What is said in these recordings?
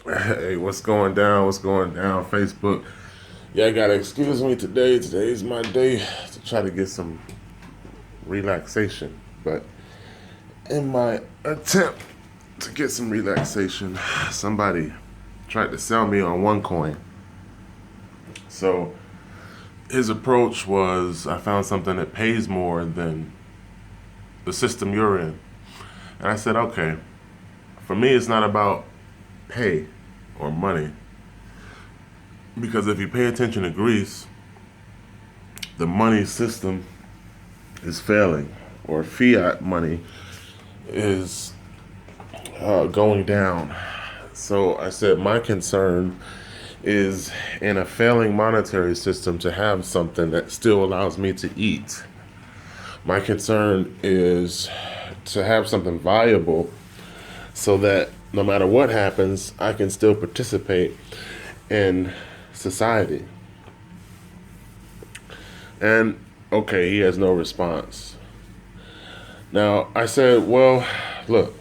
Hey, what's going down? What's going down, Facebook? Yeah, I gotta excuse me today. Today's my day to try to get some relaxation. But in my attempt to get some relaxation, somebody tried to sell me on OneCoin. So his approach was I found something that pays more than the system you're in. And I said, okay, for me, it's not about pay or money. Because if you pay attention to Greece, the money system is failing, or fiat money is going down. So I said, my concern is in a failing monetary system to have something that still allows me to eat. My concern is to have something viable so that no matter what happens, I can still participate in society. And okay, he has no response. Now, I said, well, look,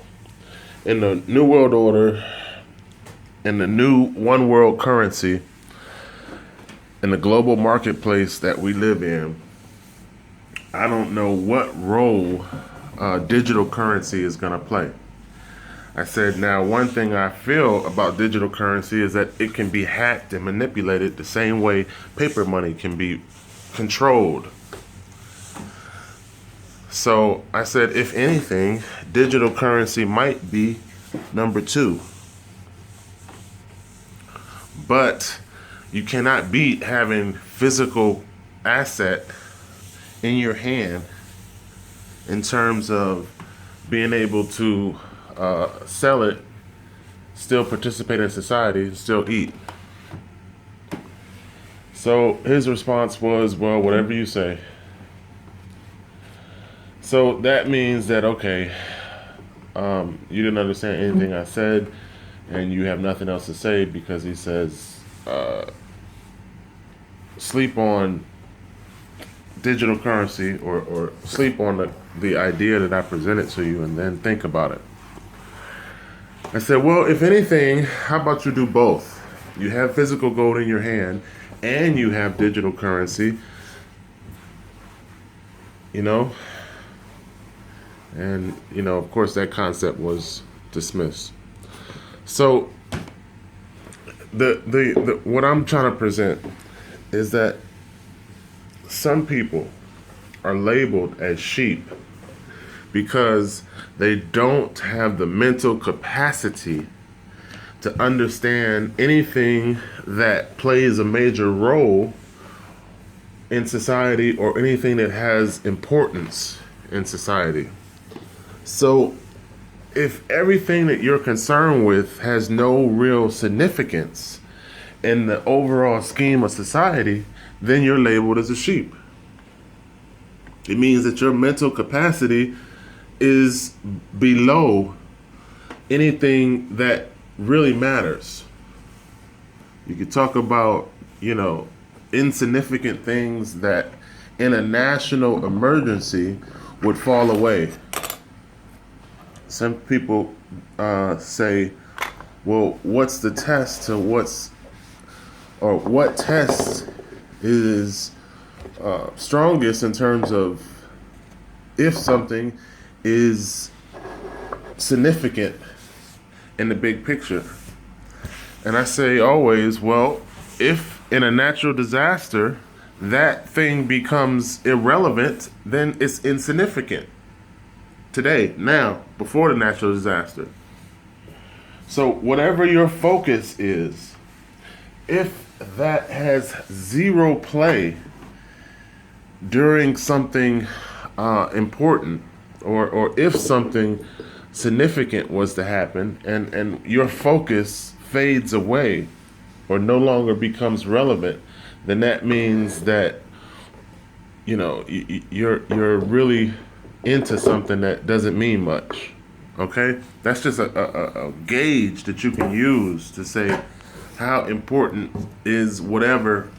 in the New World Order, in the new one world currency, in the global marketplace that we live in, I don't know what role digital currency is going to play. I said, now, one thing I feel about digital currency is that it can be hacked and manipulated the same way paper money can be controlled. So I said, if anything, digital currency might be number two. But you cannot beat having physical asset in your hand in terms of being able to sell it, still participate in society, still eat. So his response was, well, whatever you say. So that means that, okay, you didn't understand anything I said, and you have nothing else to say because he says, sleep on digital currency or sleep on the idea that I presented to you and then think about it. I said, well, if anything, how about you do both? You have physical gold in your hand and you have digital currency, you know? And, of course, that concept was dismissed. So the what I'm trying to present is that some people are labeled as sheep because they don't have the mental capacity to understand anything that plays a major role in society or anything that has importance in society. So if everything that you're concerned with has no real significance in the overall scheme of society, then you're labeled as a sheep. It means that your mental capacity is below anything that really matters. You could talk about, insignificant things that in a national emergency would fall away. Some people say, well, what's the test to what test is strongest in terms of if something is significant in the big picture? And I say always, well, if in a natural disaster that thing becomes irrelevant, then it's insignificant. Today, now, before the natural disaster. So whatever your focus is, if that has zero play during something important, or if something significant was to happen and your focus fades away or no longer becomes relevant, then that means that you're really into something that doesn't mean much. Okay, that's just a gauge that you can use to say how important is whatever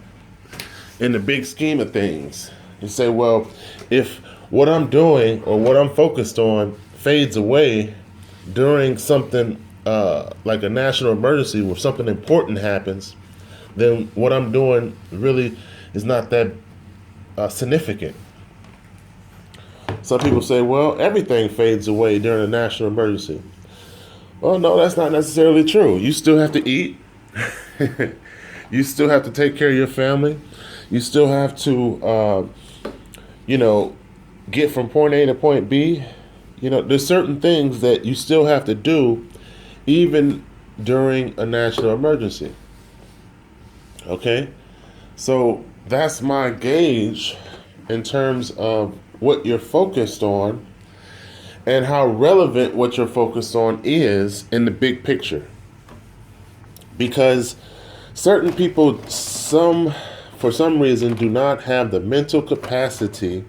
in the big scheme of things. You say, well, if what I'm doing or what I'm focused on fades away during something like a national emergency where something important happens, then what I'm doing really is not that significant. Some people say, well, everything fades away during a national emergency. Well, no, that's not necessarily true. You still have to eat. You still have to take care of your family. You still have to, get from point A to point B. There's certain things that you still have to do even during a national emergency. Okay? So that's my gauge in terms of what you're focused on and how relevant what you're focused on is in the big picture. Because certain people, for some reason, do not have the mental capacity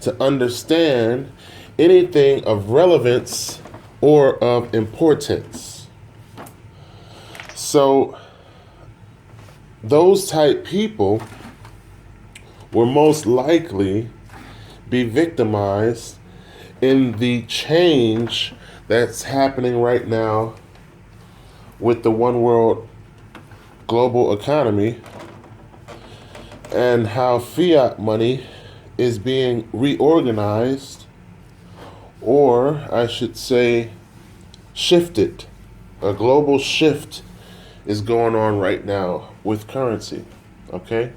to understand anything of relevance or of importance. So those type people will most likely be victimized in the change that's happening right now with the one world global economy and how fiat money is being reorganized, or I should say shifted. A global shift is going on right now with currency. Okay?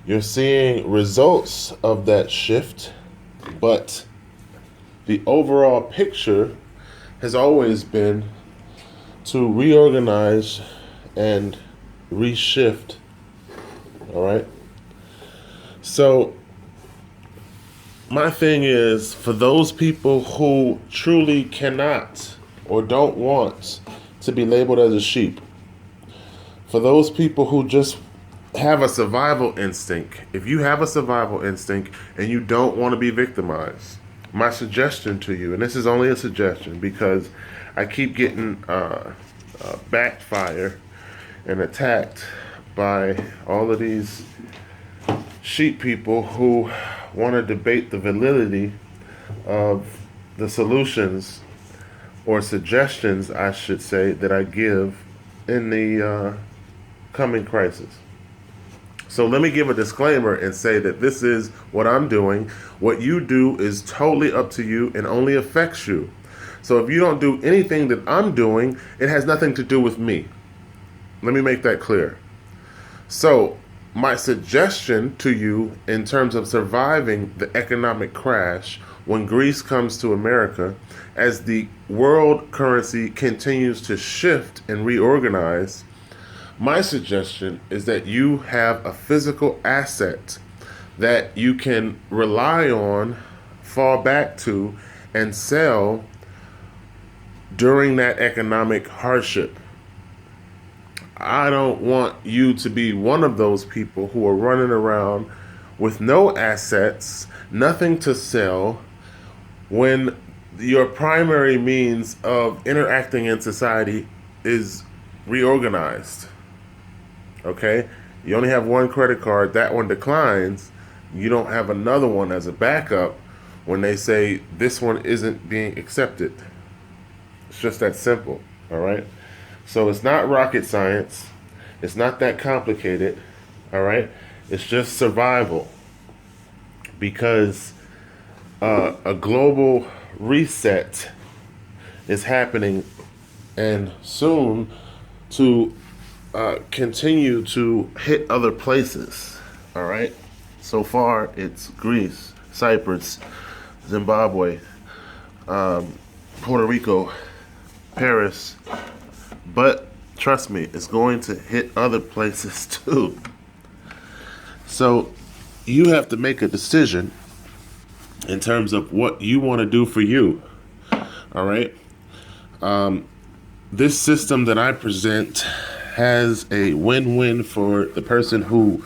You're seeing results of that shift, but the overall picture has always been to reorganize and reshift. All right? So my thing is, for those people who truly cannot or don't want to be labeled as a sheep, for those people who just have a survival instinct, if you have a survival instinct and you don't want to be victimized, my suggestion to you, and this is only a suggestion because I keep getting backfire and attacked by all of these sheep people who want to debate the validity of the solutions or suggestions, I should say, that I give in the coming crisis. So let me give a disclaimer and say that this is what I'm doing. What you do is totally up to you and only affects you. So if you don't do anything that I'm doing, it has nothing to do with me. Let me make that clear. So my suggestion to you in terms of surviving the economic crash when Greece comes to America, as the world currency continues to shift and reorganize, my suggestion is that you have a physical asset that you can rely on, fall back to, and sell during that economic hardship. I don't want you to be one of those people who are running around with no assets, nothing to sell, when your primary means of interacting in society is reorganized. Okay? You only have one credit card, that one declines. You don't have another one as a backup when they say this one isn't being accepted. It's just that simple, all right? So it's not rocket science. It's not that complicated, all right? It's just survival, because a global reset is happening, and soon to continue to hit other places, all right? So far, it's Greece, Cyprus, Zimbabwe, Puerto Rico, Paris, but trust me, it's going to hit other places too. So you have to make a decision in terms of what you want to do for you, all right? This system that I present has a win-win for the person who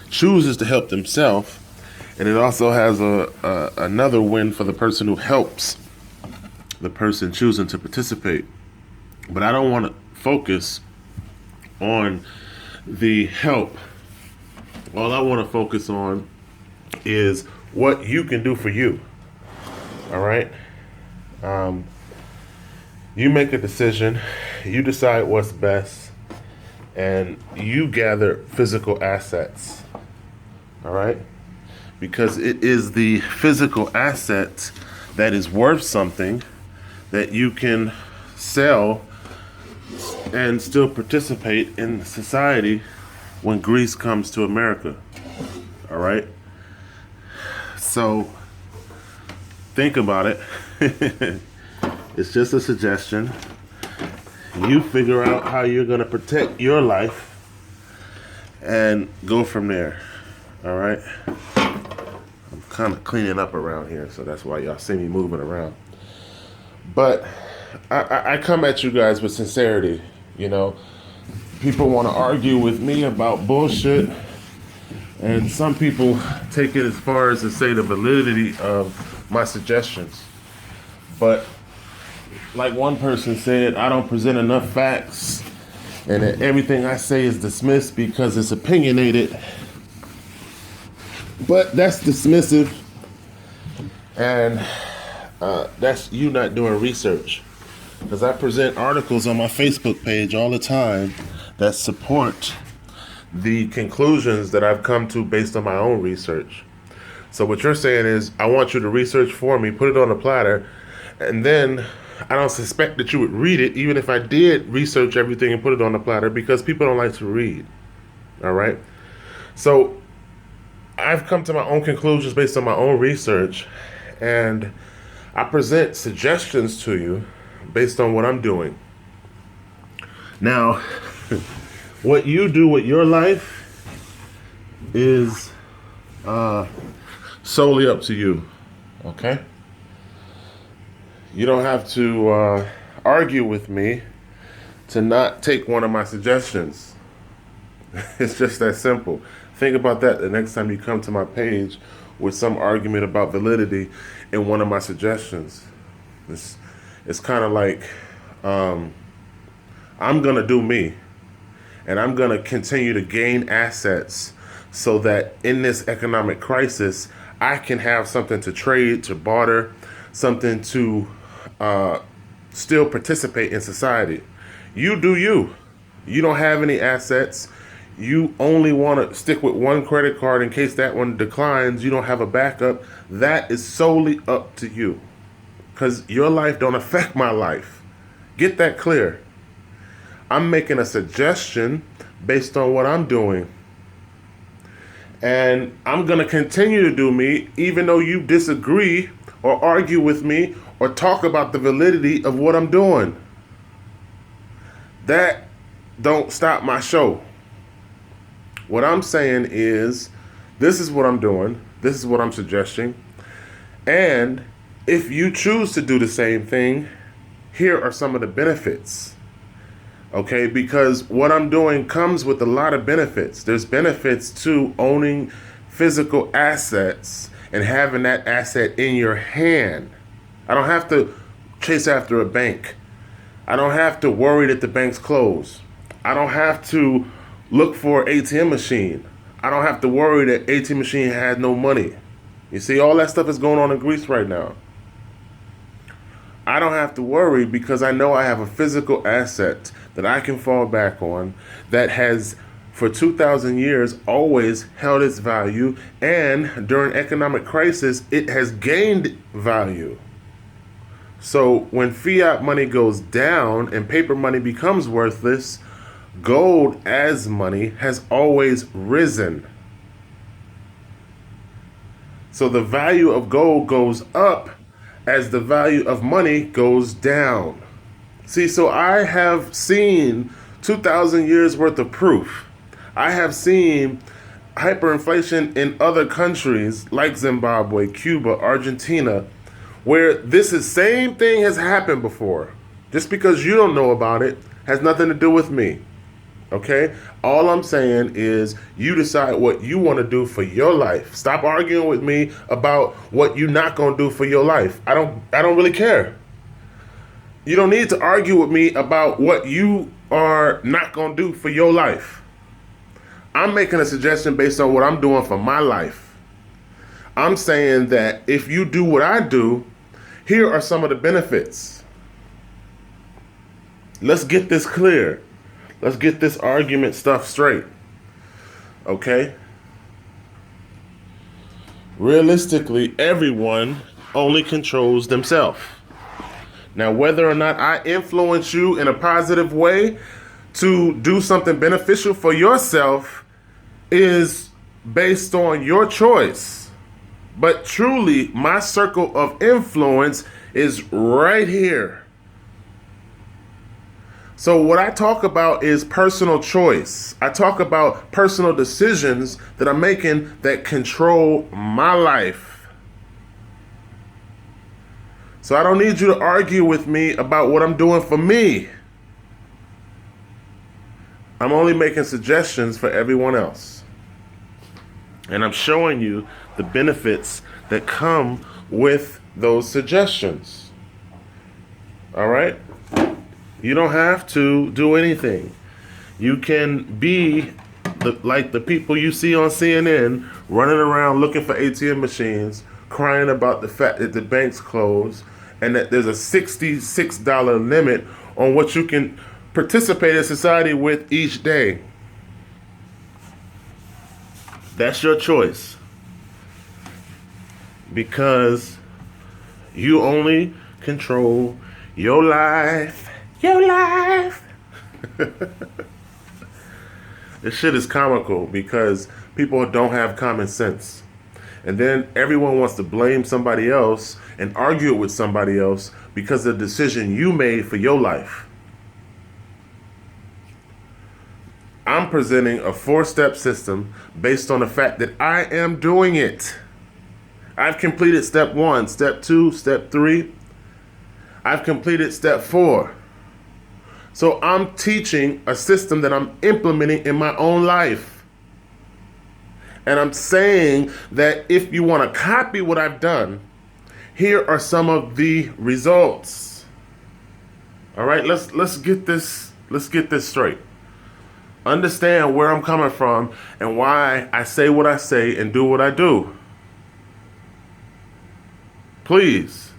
chooses to help themselves, and it also has another win for the person who helps the person choosing to participate. But I don't want to focus on the help. All I want to focus on is what you can do for you. All right? You make a decision. You decide what's best, and you gather physical assets. All right? Because it is the physical asset that is worth something that you can sell and still participate in society when Greece comes to America. All right? So think about it. It's just a suggestion. You figure out how you're going to protect your life and go from there. All right? I'm kind of cleaning up around here, so that's why y'all see me moving around. But I come at you guys with sincerity. You know, people want to argue with me about bullshit, and some people take it as far as to say the validity of my suggestions. But like one person said, I don't present enough facts, and that everything I say is dismissed because it's opinionated. But that's dismissive, and that's you not doing research. Because I present articles on my Facebook page all the time that support the conclusions that I've come to based on my own research. So what you're saying is, I want you to research for me, put it on a platter, and then I don't suspect that you would read it, even if I did research everything and put it on the platter, because people don't like to read. All right? So I've come to my own conclusions based on my own research, and I present suggestions to you based on what I'm doing. Now, what you do with your life is solely up to you, okay? You don't have to argue with me to not take one of my suggestions. It's just that simple. Think about that the next time you come to my page with some argument about validity in one of my suggestions. It's kind of like, I'm going to do me, and I'm going to continue to gain assets so that in this economic crisis, I can have something to trade, to barter, something to still participate in society. You do you. You don't have any assets. You only want to stick with one credit card in case that one declines. You don't have a backup. That is solely up to you. Because your life don't affect my life. Get that clear. I'm making a suggestion based on what I'm doing. And I'm going to continue to do me, even though you disagree or argue with me or talk about the validity of what I'm doing. That don't stop my show. What I'm saying is, this is what I'm doing. This is what I'm suggesting. And if you choose to do the same thing, here are some of the benefits. Okay, because what I'm doing comes with a lot of benefits. There's benefits to owning physical assets and having that asset in your hand. I don't have to chase after a bank. I don't have to worry that the bank's closed. I don't have to look for an ATM machine. I don't have to worry that ATM machine has no money. You see, all that stuff is going on in Greece right now. I don't have to worry because I know I have a physical asset that I can fall back on that has, for 2,000 years, always held its value, and during economic crisis, it has gained value. So when fiat money goes down and paper money becomes worthless, gold as money has always risen. So the value of gold goes up as the value of money goes down. See, so I have seen 2,000 years worth of proof. I have seen hyperinflation in other countries like Zimbabwe, Cuba, Argentina, where this is same thing has happened before. Just because you don't know about it has nothing to do with me. Okay? All I'm saying is you decide what you want to do for your life. Stop arguing with me about what you're not going to do for your life. I don't really care. You don't need to argue with me about what you are not going to do for your life. I'm making a suggestion based on what I'm doing for my life. I'm saying that if you do what I do, here are some of the benefits. let's get this clear. Let's get this argument stuff straight. Okay? Realistically, everyone only controls themselves. Now, whether or not I influence you in a positive way to do something beneficial for yourself is based on your choice. But truly, my circle of influence is right here. So what I talk about is personal choice. I talk about personal decisions that I'm making that control my life. So I don't need you to argue with me about what I'm doing for me. I'm only making suggestions for everyone else. And I'm showing you the benefits that come with those suggestions. All right? You don't have to do anything. You can be like the people you see on CNN running around looking for ATM machines, crying about the fact that the bank's closed and that there's a $66 limit on what you can participate in society with each day. That's your choice. Because you only control your life. Your life. This shit is comical because people don't have common sense. And then everyone wants to blame somebody else and argue with somebody else because of the decision you made for your life. I'm presenting a 4-step system based on the fact that I am doing it. I've completed step 1, step 2, step 3. I've completed step 4. So I'm teaching a system that I'm implementing in my own life. And I'm saying that if you want to copy what I've done, here are some of the results. All right, let's get this straight. Understand where I'm coming from and why I say what I say and do what I do. Please.